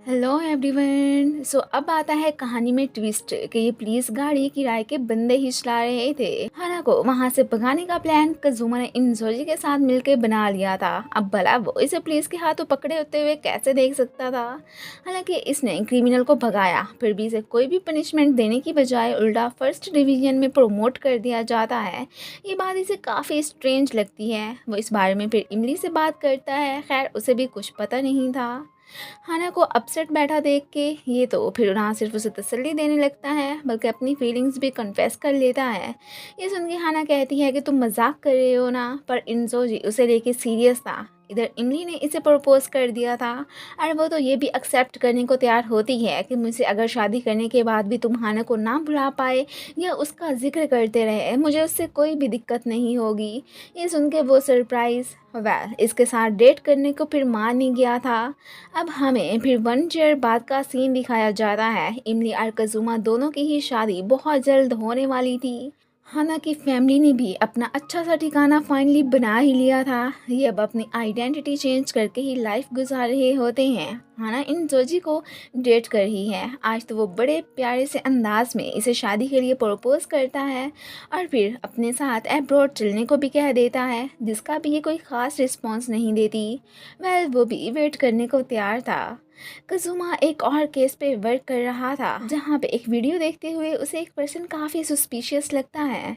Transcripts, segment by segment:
Hello everyone. अब आता है कहानी में ट्विस्ट कि ये पुलिस गाड़ी किराए के बंदे ही चला रहे थे। हाना को वहां से भगाने का प्लान कजुमा ने इंजोजी के साथ मिलकर बना लिया था। अब भला वो इसे पुलिस के हाथों पकड़े होते हुए कैसे देख सकता था। हालांकि इसने क्रिमिनल को भगाया, फिर भी इसे कोई भी पनिशमेंट देने की बजाय उल्टा फर्स्ट डिवीजन में प्रमोट कर दिया जाता है। ये बात इसे काफ़ी स्ट्रेंज लगती है। वो इस बारे में फिर इमली से बात करता है। खैर, उसे भी कुछ पता नहीं था। हाना को अपसेट बैठा देख के ये तो फिर ना सिर्फ उसे तसल्ली देने लगता है बल्कि अपनी फीलिंग्स भी कन्फेस कर लेता है। ये सुन के हाना कहती है कि तुम मजाक कर रहे हो ना, पर इंजोजी उसे लेके सीरियस था। इधर इमली ने इसे प्रपोज कर दिया था और वो तो ये भी एक्सेप्ट करने को तैयार होती है कि मुझसे अगर शादी करने के बाद भी तुम हाना को ना भुला पाए या उसका जिक्र करते रहे, मुझे उससे कोई भी दिक्कत नहीं होगी। ये सुन के वो सरप्राइज इसके साथ डेट करने को फिर मान ही गया था। अब हमें फिर 1 ईयर बाद का सीन दिखाया जाता है। इमली और कजुमा दोनों की ही शादी बहुत जल्द होने वाली थी। हाना की फैमिली ने भी अपना अच्छा सा ठिकाना फाइनली बना ही लिया था। ये अब अपनी आइडेंटिटी चेंज करके ही लाइफ गुजार रहे होते हैं। हाना इन जोजी को डेट कर ही है। आज तो वो बड़े प्यारे से अंदाज में इसे शादी के लिए प्रपोज करता है और फिर अपने साथ अब्रॉड चलने को भी कह देता है, जिसका भी ये कोई ख़ास रिस्पॉन्स नहीं देती। वो भी वेट करने को तैयार था। कजुमा एक और केस पे वर्क कर रहा था जहाँ पे एक वीडियो देखते हुए उसे एक पर्सन काफ़ी सस्पिशियस लगता है।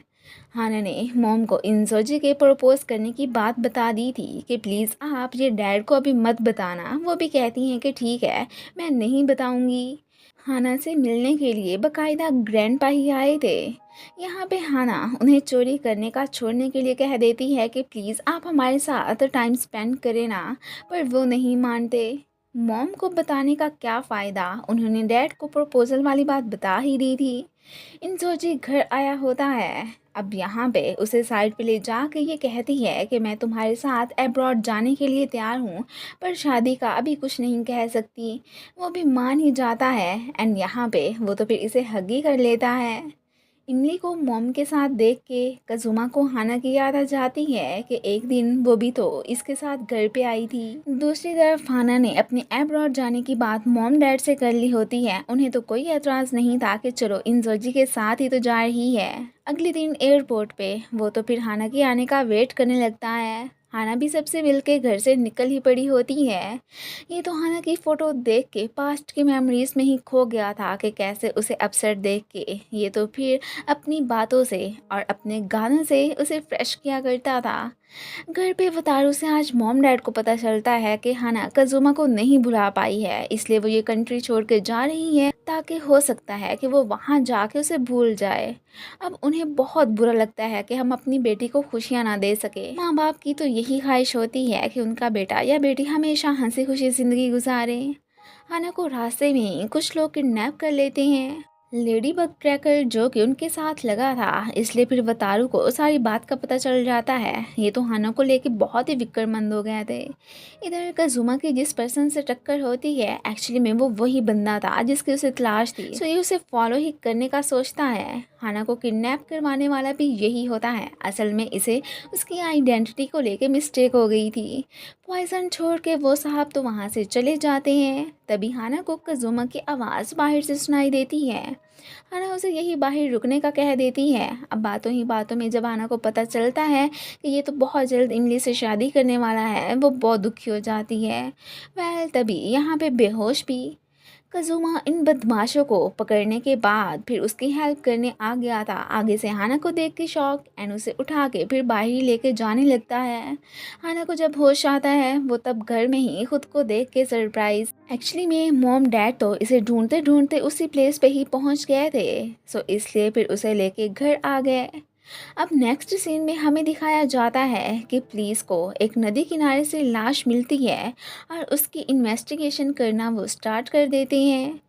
हाना ने मॉम को इंजोजी के प्रपोज करने की बात बता दी थी कि प्लीज़ आप ये डैड को अभी मत बताना। वो भी कहती हैं कि ठीक है, मैं नहीं बताऊंगी। हाना से मिलने के लिए बकायदा ग्रैंडपा ही आए थे। यहाँ पे हाना उन्हें चोरी करने का छोड़ने के लिए कह देती है कि प्लीज़ आप हमारे साथ टाइम स्पेंड करें ना, पर वो नहीं मानते। मॉम को बताने का क्या फ़ायदा, उन्होंने डैड को प्रपोजल वाली बात बता ही दी थी। इंजोजी घर आया होता है। अब यहाँ पे उसे साइड पे ले जाके ये कहती है कि मैं तुम्हारे साथ अब्रॉड जाने के लिए तैयार हूँ, पर शादी का अभी कुछ नहीं कह सकती। वो भी मान ही जाता है एंड यहाँ पे वो तो फिर इसे हग ही कर लेता है। इमली को मॉम के साथ देख के कजुमा को हाना की याद आ जाती है कि एक दिन वो भी तो इसके साथ घर पे आई थी। दूसरी तरफ हाना ने अपने अब्रॉड जाने की बात मॉम डैड से कर ली होती है। उन्हें तो कोई एतराज़ नहीं था कि चलो इंजोजी के साथ ही तो जा रही है। अगले दिन एयरपोर्ट पे वो तो फिर हाना के आने का वेट करने लगता है। हाना भी सबसे मिल के घर से निकल ही पड़ी होती है। ये तो हाना की फ़ोटो देख के पास्ट की मेमोरीज में ही खो गया था कि कैसे उसे अपसेट देख के ये तो फिर अपनी बातों से और अपने गानों से उसे फ्रेश किया करता था। घर पे वतारू से आज मॉम डैड को पता चलता है कि हाना कजुमा को नहीं भुला पाई है, इसलिए वो ये कंट्री छोड़ के जा रही है ताकि हो सकता है कि वो वहाँ जाके उसे भूल जाए। अब उन्हें बहुत बुरा लगता है कि हम अपनी बेटी को खुशियाँ ना दे सके। माँ बाप की तो यही ख्वाहिश होती है कि उनका बेटा या बेटी हमेशा हंसी खुशी ज़िंदगी गुजारे। हाना को रास्ते में ही कुछ लोग किडनैप कर लेते हैं। लेडी बग क्रैकर जो कि उनके साथ लगा था, इसलिए फिर वतारू को सारी बात का पता चल जाता है। ये तो हाना को लेके बहुत ही फिक्रमंद हो गए थे। इधर कजुमा की जिस पर्सन से टक्कर होती है, एक्चुअली में वो वही बंदा था जिसकी उसे तलाश थी। ये उसे फॉलो ही करने का सोचता है। हाना को किडनैप करवाने वाला भी यही होता है। असल में इसे उसकी आइडेंटिटी को लेके मिस्टेक हो गई थी। पॉइजन छोड़ के वो साहब तो वहाँ से चले जाते हैं। तभी हाना को कजुमा की आवाज़ बाहर से सुनाई देती है। हाना उसे यही बाहर रुकने का कह देती है। अब बातों ही बातों में जब हाना को पता चलता है कि ये तो बहुत जल्द इमली से शादी करने वाला है, वो बहुत दुखी हो जाती है। तभी यहाँ पे बेहोश भी कजुमा इन बदमाशों को पकड़ने के बाद फिर उसकी हेल्प करने आ गया था। आगे से हाना को देख के शॉक एंड उसे उठा के फिर बाहर ही लेके जाने लगता है। हाना को जब होश आता है वो तब घर में ही खुद को देख के सरप्राइज। एक्चुअली में मॉम डैड तो इसे ढूंढते ढूंढते उसी प्लेस पे ही पहुंच गए थे, सो इसलिए फिर उसे लेके घर आ गए। अब नेक्स्ट सीन में हमें दिखाया जाता है कि पुलिस को एक नदी किनारे से लाश मिलती है और उसकी इन्वेस्टिगेशन करना वो स्टार्ट कर देते हैं।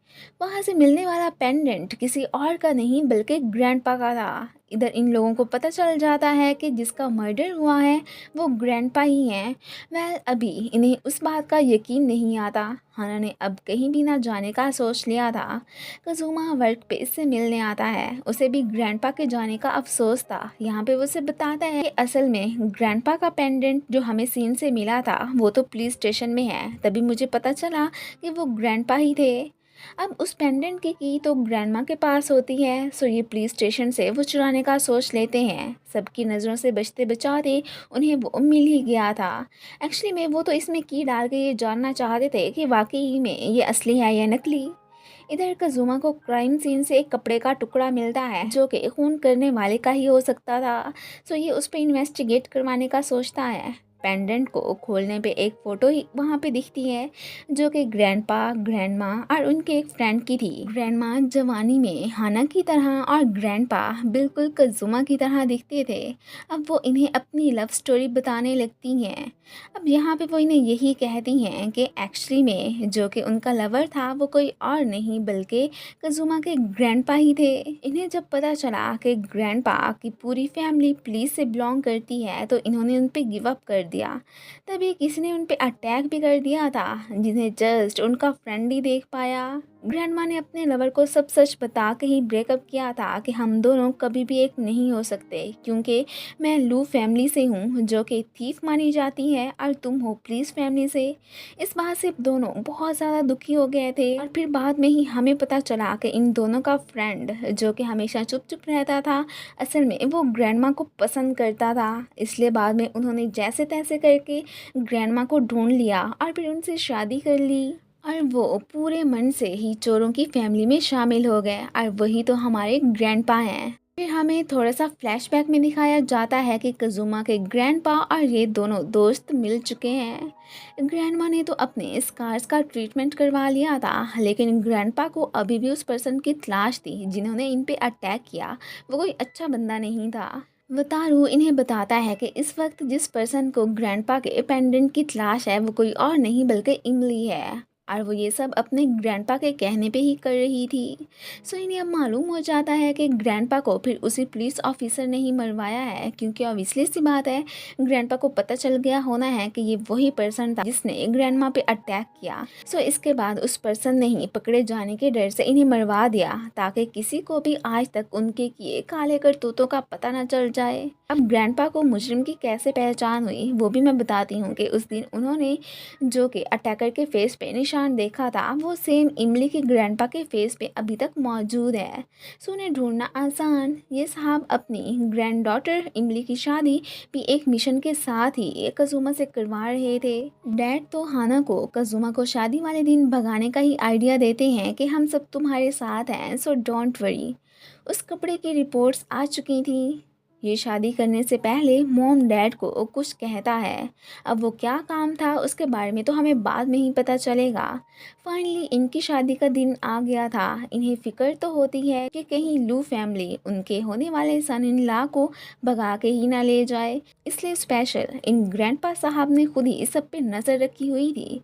वहाँ से मिलने वाला पेंडेंट किसी और का नहीं बल्कि ग्रैंडपा का था। इधर इन लोगों को पता चल जाता है कि जिसका मर्डर हुआ है वो ग्रैंडपा ही हैं। वेल अभी इन्हें उस बात का यकीन नहीं आता। हाना ने अब कहीं भी ना जाने का सोच लिया था। कज़ुमा वर्क प्लेस से मिलने आता है, उसे भी ग्रैंडपा के जाने का अफसोस था। यहाँ पे वो उसे बताता है कि असल में ग्रैंडपा का पेंडेंट जो हमें सीन से मिला था वो तो पुलिस स्टेशन में है। तभी मुझे पता चला कि वो ग्रैंडपा ही थे। अब उस पेंडेंट की तो ग्रैंडमा के पास होती है, सो ये पुलिस स्टेशन से वो चुराने का सोच लेते हैं। सबकी नज़रों से बचते बचाते उन्हें वो मिल ही गया था। एक्चुअली में वो तो इसमें की डाल के ये जानना चाहते थे कि वाकई में ये असली है या नकली। इधर कज़ुमा को क्राइम सीन से एक कपड़े का टुकड़ा मिलता है जो कि खून करने वाले का ही हो सकता था। सो ये उस पर इन्वेस्टिगेट करवाने का सोचता है। पेंडेंट को खोलने पे एक फ़ोटो ही वहाँ पे दिखती है जो कि ग्रैंडपा, ग्रैंडमा और उनके एक फ्रेंड की थी। ग्रैंडमा जवानी में हाना की तरह और ग्रैंडपा बिल्कुल कज़ुमा की तरह दिखते थे। अब वो इन्हें अपनी लव स्टोरी बताने लगती हैं। अब यहाँ पे वो इन्हें यही कहती हैं कि एक्चुअली में जो कि उनका लवर था वो कोई और नहीं बल्कि कज़ुमा के ग्रैंडपा ही थे। इन्हें जब पता चला कि ग्रैंडपा की पूरी फैमिली पुलिस से बिलोंग करती है तो इन्होंने उन पे गिव अप कर दिया। तभी किसी ने उन पे अटैक भी कर दिया था जिन्हें जस्ट उनका फ्रेंड ही देख पाया। ग्रैंडमा ने अपने लवर को सब सच बता के ही ब्रेकअप किया था कि हम दोनों कभी भी एक नहीं हो सकते क्योंकि मैं लू फैमिली से हूँ जो कि थीफ मानी जाती है और तुम हो पुलिस फैमिली से। इस बात से दोनों बहुत ज़्यादा दुखी हो गए थे और फिर बाद में ही हमें पता चला कि इन दोनों का फ्रेंड जो कि हमेशा चुप चुप रहता था असल में वो ग्रैंडमा को पसंद करता था। इसलिए बाद में उन्होंने जैसे तैसे करके ग्रैंडमा को ढूंढ लिया और फिर उनसे शादी कर ली और वो पूरे मन से ही चोरों की फैमिली में शामिल हो गए और वही तो हमारे ग्रैंडपा हैं। फिर हमें थोड़ा सा फ्लैशबैक में दिखाया जाता है कि कज़ुमा के ग्रैंडपा और ये दोनों दोस्त मिल चुके हैं। ग्रैंडमा ने तो अपने स्कार्स का ट्रीटमेंट करवा लिया था लेकिन ग्रैंडपा को अभी भी उस पर्सन की तलाश थी जिन्होंने इन पे अटैक किया। वो कोई अच्छा बंदा नहीं था। वतारू इन्हें बताता है कि इस वक्त जिस पर्सन को ग्रैंडपा के पेंडेंट की तलाश है वो कोई और नहीं बल्कि इमली है और वो ये सब अपने ग्रैंडपा के कहने पे ही कर रही थी। सो इन्हें अब मालूम हो जाता है कि ग्रैंडपा को फिर उसी पुलिस ऑफिसर ने ही मरवाया है क्योंकि ऑब्वियसली सी बात है ग्रैंडपा को पता चल गया होना है कि ये वही पर्सन था जिसने ग्रैंडमा पे अटैक किया। सो इसके बाद उस पर्सन ने ही पकड़े जाने के डर से इन्हें मरवा दिया ताकि किसी को भी आज तक उनके किए काले करतूतों का पता न चल जाए। अब ग्रैंडपा को मुजरिम की कैसे पहचान हुई वो भी मैं बताती हूँ कि उस दिन उन्होंने जो कि अटैकर के फेस पे निशान देखा था वो सेम इमली के ग्रैंडपा के फेस पे अभी तक मौजूद है। सो उन्हें ढूंढना आसान। ये साहब अपनी ग्रैंड डॉटर इमली की शादी भी एक मिशन के साथ ही कज़ुमा से करवा रहे थे। डैड तो हाना को कज़ुमा को शादी वाले दिन भगाने का ही आइडिया देते हैं कि हम सब तुम्हारे साथ हैं सो डोंट वरी। उस कपड़े की रिपोर्ट्स आ चुकी थी। ये शादी करने से पहले मॉम डैड को कुछ कहता है। अब वो क्या काम था उसके बारे में तो हमें बाद में ही पता चलेगा। फाइनली इनकी शादी का दिन आ गया था। इन्हें फिक्र तो होती है कि कहीं लू फैमिली उनके होने वाले सन इन लॉ को भगा के ही ना ले जाए, इसलिए स्पेशल इन ग्रैंडपा साहब ने खुद ही इस सब पे नज़र रखी हुई थी।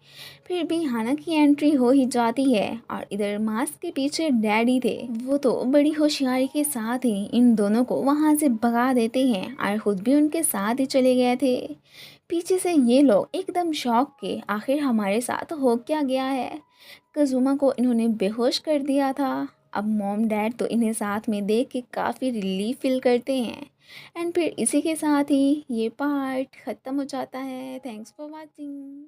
फिर भी हाना की एंट्री हो ही जाती है और इधर मास्क के पीछे डैडी थे वो तो बड़ी होशियारी के साथ ही इन दोनों को वहाँ से भगा देते हैं और खुद भी उनके साथ ही चले गए थे। पीछे से ये लोग एकदम शॉक के आखिर हमारे साथ हो क्या गया है। कज़ुमा को इन्होंने बेहोश कर दिया था। अब मॉम डैड तो इन्हें साथ में देख के काफ़ी रिलीफ फील करते हैं। एंड फिर इसी के साथ ही ये पार्ट ख़त्म हो जाता है। Thanks for watching.